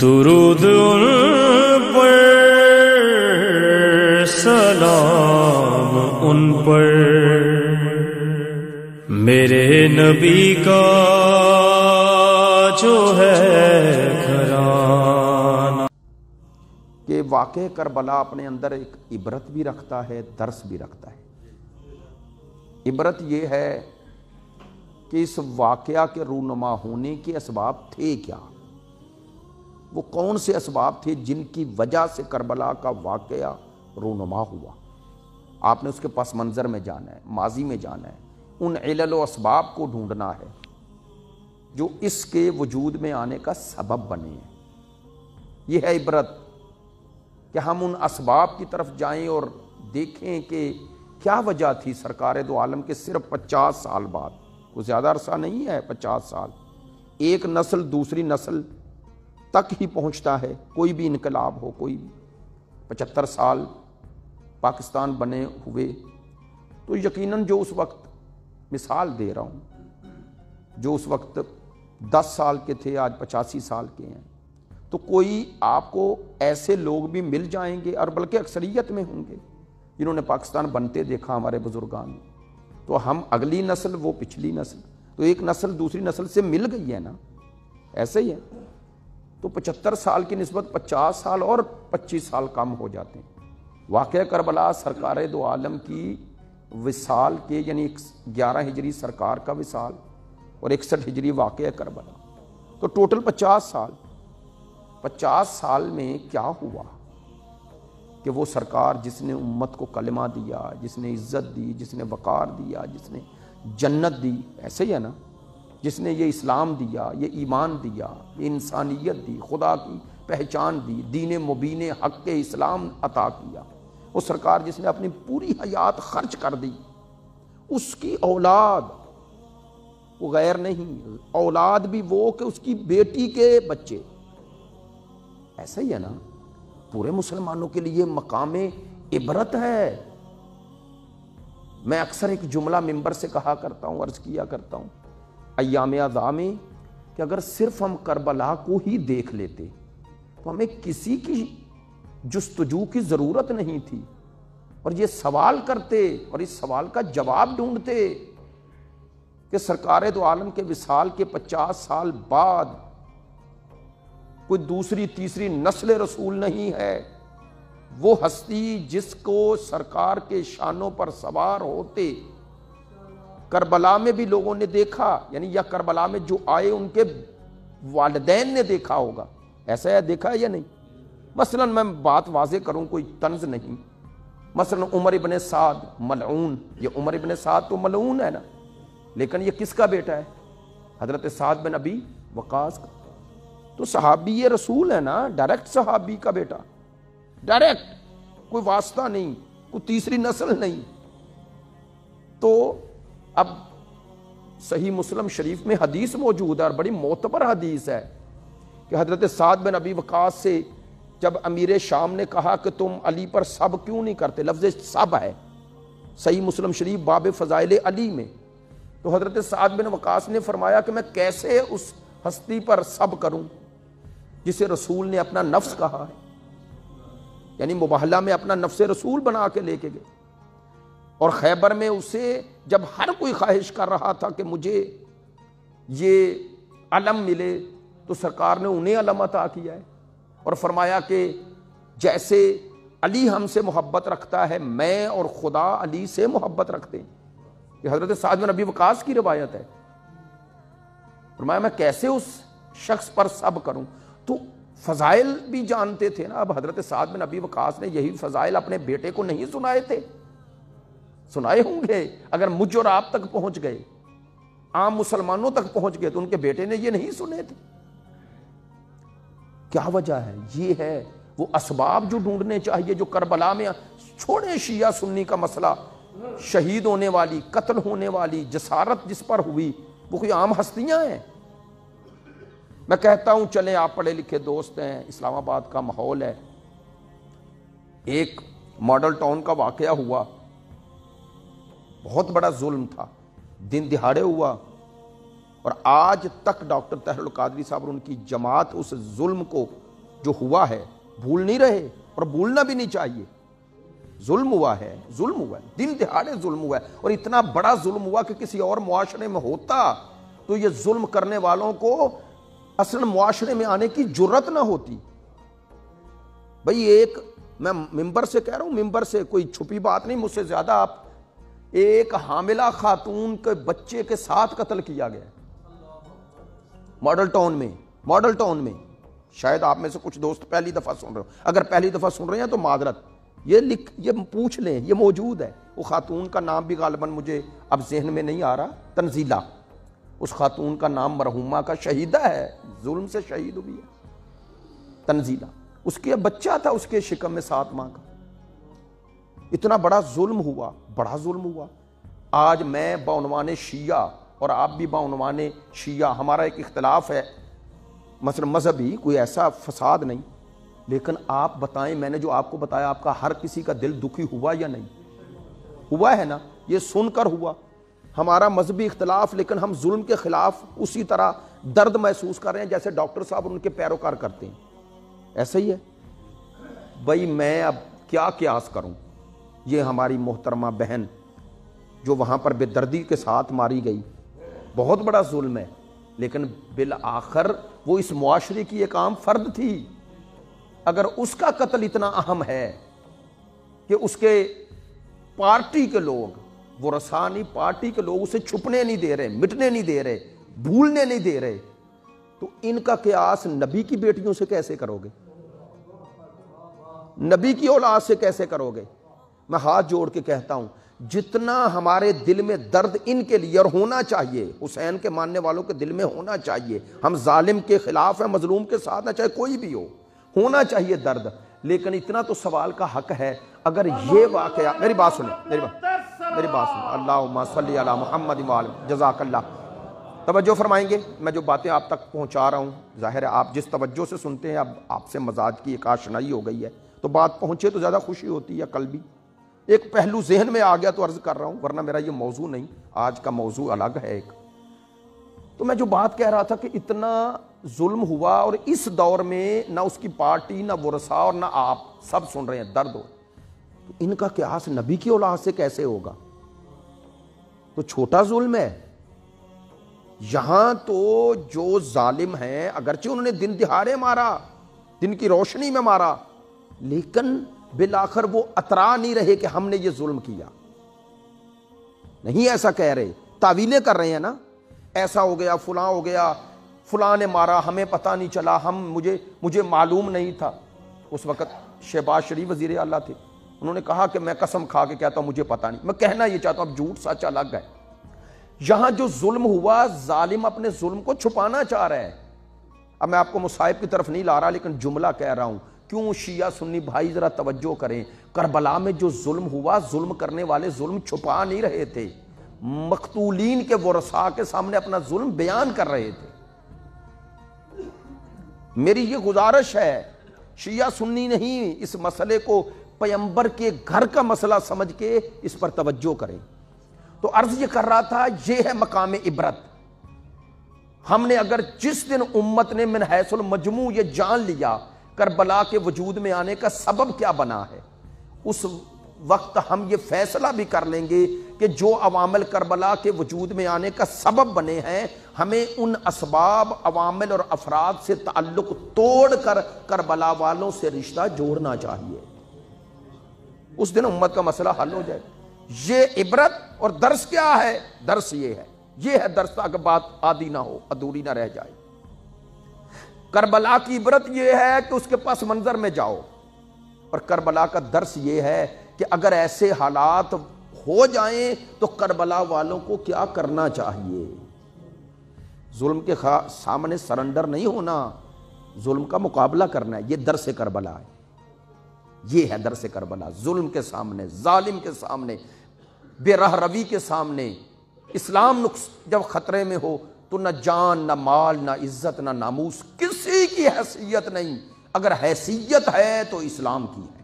درود ان پر، سلام ان پر، میرے نبی کا جو ہے گھرانہ۔ کہ واقعہ کربلا اپنے اندر ایک عبرت بھی رکھتا ہے، درس بھی رکھتا ہے۔ عبرت یہ ہے کہ اس واقعہ کے رونما ہونے کے اسباب تھے کیا، وہ کون سے اسباب تھے جن کی وجہ سے کربلا کا واقعہ رونما ہوا۔ آپ نے اس کے پس منظر میں جانا ہے، ماضی میں جانا ہے، ان علل و اسباب کو ڈھونڈنا ہے جو اس کے وجود میں آنے کا سبب بنے ہیں۔ یہ ہے عبرت کہ ہم ان اسباب کی طرف جائیں اور دیکھیں کہ کیا وجہ تھی سرکار دو عالم کے صرف 50 سال بعد، کوئی زیادہ عرصہ نہیں ہے 50 سال، ایک نسل دوسری نسل تک ہی پہنچتا ہے، کوئی بھی انقلاب ہو، کوئی بھی 75 سال پاکستان بنے ہوئے، تو یقیناً جو اس وقت مثال دے رہا ہوں، جو اس وقت 10 سال کے تھے آج 85 سال کے ہیں، تو کوئی آپ کو ایسے لوگ بھی مل جائیں گے، اور بلکہ اکثریت میں ہوں گے جنہوں نے پاکستان بنتے دیکھا ہمارے بزرگان۔ تو ہم اگلی نسل وہ پچھلی نسل، تو ایک نسل دوسری نسل سے مل گئی ہے نا، ایسے ہی ہے۔ تو 75 سال کی نسبت 50 سال اور 25 سال کم ہو جاتے ہیں۔ واقعہ کربلا سرکار دو عالم کی وصال کے، یعنی 11 ہجری سرکار کا وصال اور 61 ہجری واقعہ کربلا، تو ٹوٹل 50 سال۔ 50 سال میں کیا ہوا کہ وہ سرکار جس نے امت کو کلمہ دیا، جس نے عزت دی، جس نے وقار دیا، جس نے جنت دی، ایسے ہی ہے نا، جس نے یہ اسلام دیا، یہ ایمان دیا، یہ انسانیت دی، خدا کی پہچان دی، دین مبین حق کے اسلام عطا کیا، وہ سرکار جس نے اپنی پوری حیات خرچ کر دی، اس کی اولاد وہ غیر نہیں، اولاد بھی وہ کہ اس کی بیٹی کے بچے، ایسا ہی ہے نا، پورے مسلمانوں کے لیے مقام عبرت ہے۔ میں اکثر ایک جملہ ممبر سے کہا کرتا ہوں، عرض کیا کرتا ہوں ایام اعضاء میں، کہ اگر صرف ہم کربلا کو ہی دیکھ لیتے تو ہمیں کسی کی جستجو کی ضرورت نہیں تھی، اور یہ سوال کرتے اور اس سوال کا جواب ڈھونڈتے کہ سرکار دو عالم کے وصال کے 50 سال بعد کوئی دوسری تیسری نسل رسول نہیں ہے، وہ ہستی جس کو سرکار کے شانوں پر سوار ہوتے کربلا میں بھی لوگوں نے دیکھا، یعنی یا کربلا میں جو آئے ان کے والدین نے دیکھا ہوگا، ایسا ہے دیکھا ہے یا نہیں؟ مثلا میں بات واضح کروں، کوئی طنز نہیں، مثلا عمر ابن سعد ملعون، یہ عمر ابن سعد تو ملعون ہے نا، لیکن یہ کس کا بیٹا ہے؟ حضرت سعد بن ابی وقاص کا، تو صحابی رسول ہے نا، ڈائریکٹ صحابی کا بیٹا، ڈائریکٹ، کوئی واسطہ نہیں، کوئی تیسری نسل نہیں۔ تو اب صحیح مسلم شریف میں حدیث موجود ہے، اور بڑی معتبر حدیث ہے، کہ حضرت سعد بن ابی وقاص سے جب امیر شام نے کہا کہ تم علی پر سب کیوں نہیں کرتے، لفظ سب ہے صحیح مسلم شریف باب فضائل علی میں، تو حضرت سعد بن وقاص نے فرمایا کہ میں کیسے اس ہستی پر سب کروں جسے رسول نے اپنا نفس کہا ہے، یعنی مباہلہ میں اپنا نفس رسول بنا کے لے کے گئے، اور خیبر میں اسے جب ہر کوئی خواہش کر رہا تھا کہ مجھے یہ علم ملے، تو سرکار نے انہیں علم عطا کیا ہے، اور فرمایا کہ جیسے علی ہم سے محبت رکھتا ہے، میں اور خدا علی سے محبت رکھتے ہیں۔ یہ حضرت سعد بن ابی وقاص کی روایت ہے، فرمایا میں کیسے اس شخص پر سب کروں، تو فضائل بھی جانتے تھے نا۔ اب حضرت سعد بن ابی وقاص نے یہی فضائل اپنے بیٹے کو نہیں سنائے تھے، سنائے ہوں گے، اگر مجھ اور آپ تک پہنچ گئے، عام مسلمانوں تک پہنچ گئے، تو ان کے بیٹے نے یہ نہیں سنے تھے۔ کیا وجہ ہے؟ یہ ہے وہ اسباب جو ڈھونڈنے چاہیے، جو کربلا میں، چھوڑے شیعہ سنی کا مسئلہ، شہید ہونے والی، قتل ہونے والی، جسارت جس پر ہوئی، وہ کوئی عام ہستیاں ہیں؟ میں کہتا ہوں چلیں، آپ پڑھے لکھے دوست ہیں، اسلام آباد کا ماحول ہے، ایک ماڈل ٹاؤن کا واقعہ ہوا، بہت بڑا ظلم تھا، دن دہاڑے ہوا، اور آج تک ڈاکٹر طاہر القادری صاحب اور ان کی جماعت اس ظلم کو جو ہوا ہے بھول نہیں رہے اور بھولنا بھی نہیں چاہیے. ظلم ہوا ہے، ظلم ہوا ہے، دن دہاڑے ظلم ہوا ہے، اور اتنا بڑا ظلم ہوا کہ کسی اور معاشرے میں ہوتا تو یہ ظلم کرنے والوں کو اصل معاشرے میں آنے کی جرت نہ ہوتی. بھئی ایک میں ممبر سے کہہ رہا ہوں، ممبر سے کوئی چھپی بات نہیں، مجھ سے زیادہ آپ، ایک حاملہ خاتون کے بچے کے ساتھ قتل کیا گیا ماڈل ٹاؤن میں. شاید آپ میں سے کچھ دوست پہلی دفعہ سن رہے ہو، اگر پہلی دفعہ سن رہے ہیں تو معذرت، یہ پوچھ لیں، یہ موجود ہے. وہ خاتون کا نام بھی غالباً مجھے اب ذہن میں نہیں آ رہا، تنزیلہ. اس خاتون کا نام مرحومہ کا شہیدہ ہے، ظلم سے شہید ہوئی ہے، تنزیلہ. اس کے بچہ تھا اس کے شکم میں 7 ماہ کا. اتنا بڑا ظلم ہوا، بڑا ظلم ہوا. آج میں بعنوان شیعہ اور آپ بھی بعنوان شیعہ، ہمارا ایک اختلاف ہے مثلا مذہبی، کوئی ایسا فساد نہیں، لیکن آپ بتائیں، میں نے جو آپ کو بتایا، آپ کا ہر کسی کا دل دکھی ہوا یا نہیں ہوا ہے نا؟ یہ سن کر ہوا. ہمارا مذہبی اختلاف، لیکن ہم ظلم کے خلاف اسی طرح درد محسوس کر رہے ہیں جیسے ڈاکٹر صاحب ان کے پیروکار کرتے ہیں. ایسا ہی ہے. بھائی میں اب کیا قیاس کروں؟ یہ ہماری محترمہ بہن جو وہاں پر بے دردی کے ساتھ ماری گئی، بہت بڑا ظلم ہے، لیکن بالآخر وہ اس معاشرے کی ایک عام فرد تھی. اگر اس کا قتل اتنا اہم ہے کہ اس کے پارٹی کے لوگ، وہ رسانی پارٹی کے لوگ اسے چھپنے نہیں دے رہے، مٹنے نہیں دے رہے، بھولنے نہیں دے رہے، تو ان کا قیاس نبی کی بیٹیوں سے کیسے کرو گے؟ نبی کی اولاد سے کیسے کرو گے؟ میں ہاتھ جوڑ کے کہتا ہوں، جتنا ہمارے دل میں درد ان کے لیے اور ہونا چاہیے، حسین کے ماننے والوں کے دل میں ہونا چاہیے. ہم ظالم کے خلاف ہیں، مظلوم کے ساتھ نہ، چاہے کوئی بھی ہو، ہونا چاہیے درد. لیکن اتنا تو سوال کا حق ہے، اگر یہ واقعہ، میری بات سنیں، میری بات سنیں. اللہم صلی علی محمد وآلہ. جزاک اللہ. توجہ فرمائیں گے؟ میں جو باتیں آپ تک پہنچا رہا ہوں، ظاہر ہے آپ جس توجہ سے سنتے ہیں، اب آپ سے مزاج کی ایک آشنائی ہو گئی ہے تو بات پہنچے تو زیادہ خوشی ہوتی ہے. کل بھی ایک پہلو ذہن میں آ گیا تو عرض کر رہا ہوں، ورنہ میرا یہ موضوع نہیں، آج کا موضوع الگ ہے ایک. تو میں جو بات کہہ رہا تھا کہ اتنا ظلم ہوا، اور اس دور میں نہ اس کی پارٹی، نہ ورثاء، اور نہ آپ سب سن رہے ہیں، درد ہو. تو ان کا قیاس نبی کی اولاد سے کیسے ہوگا؟ تو چھوٹا ظلم ہے. یہاں تو جو ظالم ہیں، اگرچہ انہوں نے دن دہاڑے مارا، دن کی روشنی میں مارا، لیکن بالآخر وہ اترا نہیں رہے کہ ہم نے یہ ظلم کیا. نہیں ایسا کہہ رہے، تعویلیں کر رہے ہیں نا، ایسا ہو گیا، فلاں ہو گیا، فلاں نے مارا، ہمیں پتہ نہیں چلا، مجھے معلوم نہیں تھا. اس وقت شہباز شریف وزیر اعلیٰ تھے، انہوں نے کہا کہ میں قسم کھا کے کہتا ہوں مجھے پتہ نہیں. میں کہنا یہ چاہتا ہوں، اب جھوٹ سچ الگ ہے. یہاں جو ظلم ہوا، ظالم اپنے ظلم کو چھپانا چاہ رہا ہے. اب میں آپ کو مصائب کی طرف نہیں لا رہا، لیکن جملہ کہہ رہا ہوں. کیوں شیعہ سنی بھائی ذرا توجہ کریں، کربلا میں جو ظلم ہوا، ظلم کرنے والے ظلم چھپا نہیں رہے تھے، مقتولین کے ورثاء کے سامنے اپنا ظلم بیان کر رہے تھے. میری یہ گزارش ہے، شیعہ سنی نہیں، اس مسئلے کو پیغمبر کے گھر کا مسئلہ سمجھ کے اس پر توجہ کریں. تو عرض یہ کر رہا تھا، یہ ہے مقام عبرت. ہم نے اگر جس دن امت نے من حیث المجموع یہ جان لیا کربلا کے وجود میں آنے کا سبب کیا بنا ہے، اس وقت ہم یہ فیصلہ بھی کر لیں گے کہ جو عوامل کربلا کے وجود میں آنے کا سبب بنے ہیں، ہمیں ان اسباب، عوامل اور افراد سے تعلق توڑ کر کربلا والوں سے رشتہ جوڑنا چاہیے. اس دن امت کا مسئلہ حل ہو جائے. یہ عبرت اور درس کیا ہے؟ درس یہ ہے درس، تاکہ بات آدھی نہ ہو، ادھوری نہ رہ جائے. کربلا کی عبرت یہ ہے کہ اس کے پس منظر میں جاؤ، اور کربلا کا درس یہ ہے کہ اگر ایسے حالات ہو جائیں تو کربلا والوں کو کیا کرنا چاہیے. ظلم کے سامنے سرنڈر نہیں ہونا، ظلم کا مقابلہ کرنا ہے. یہ درس کربلا ہے، یہ ہے درس کربلا. ظلم کے سامنے، ظالم کے سامنے، بے راہ روی کے سامنے، اسلام جب خطرے میں ہو تو نہ جان، نہ مال، نہ عزت، نہ ناموس، کسی کی حیثیت نہیں. اگر حیثیت ہے تو اسلام کی ہے.